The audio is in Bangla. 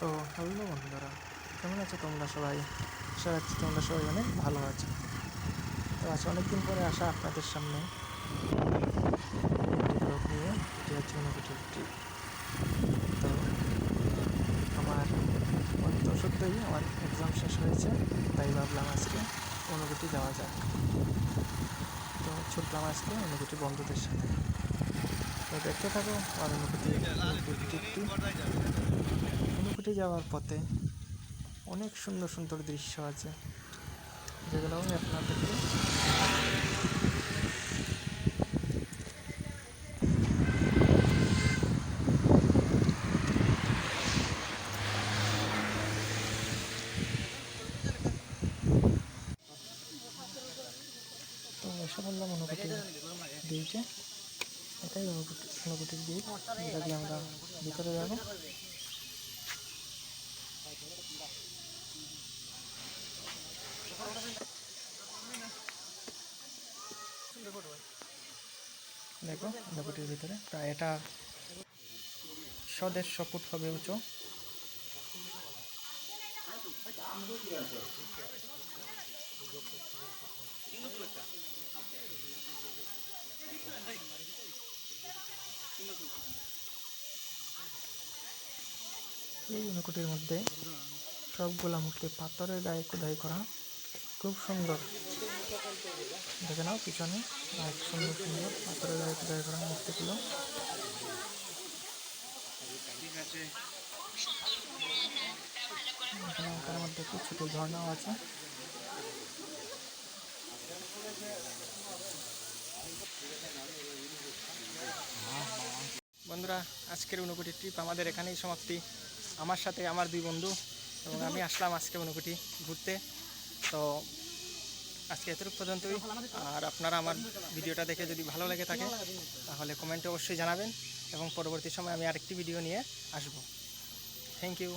তো হ্যালো বন্ধুরা, কেমন আছো তোমরা সবাই? আশা রাখছি তোমরা সবাই অনেক ভালো আছো। তো আজ অনেকদিন পরে আসা আপনাদের সামনে একটি ব্লগ নিয়ে, এটি হচ্ছে অনুভূতির ট্রিপ। তো সত্যিই আমার এক্সাম শেষ হয়েছে, তাই ভাবলাম আজকে অনুভূতি যাওয়া যাক। তো ছুটলাম আজকে অনুভূতি বন্ধুদের সাথে। তো দেখতে থাকো আমার অনুভূতির ট্রিপটি। অনুভূতি যাওয়ার পথে অনেক সুন্দর সুন্দর দৃশ্য আছে, যেগুলো আমি আপনাদেরকে তো এসে বললাম অনুভূতি দিয়েছে। এটাই অনুভূতির দিক, যেটা দিয়ে আমরা ভিতরে যাব। দেখো অনুভূতির ভিতরে প্রায় এটা 150 ফুট হবে উঁচু। এই অনুকুটির মধ্যে সবগুলা মূর্তি পাথরের গায়ে খোদাই করা, খুব সুন্দর। দেখে নাও পিছনে সুন্দর সুন্দর পাথরের গায়ে খোদাই করা মূর্তিগুলো। এখানে ওটার মধ্যে একটি ছোট ঝর্ণাও আছে। বন্ধুরা, আজকের ঊনকোটি ট্রিপ আমাদের এখানেই সমাপ্তি। আমার সাথে আমার 2 বন্ধু এবং আমি আসলাম আজকে ঊনকোটি ঘুরতে। তো আজকে এতটুকু পর্যন্তই। আর আপনারা আমার ভিডিওটা দেখে যদি ভালো লেগে থাকে তাহলে কমেন্টে অবশ্যই জানাবেন, এবং পরবর্তী সময় আমি আরেকটি ভিডিও নিয়ে আসব। Thank you.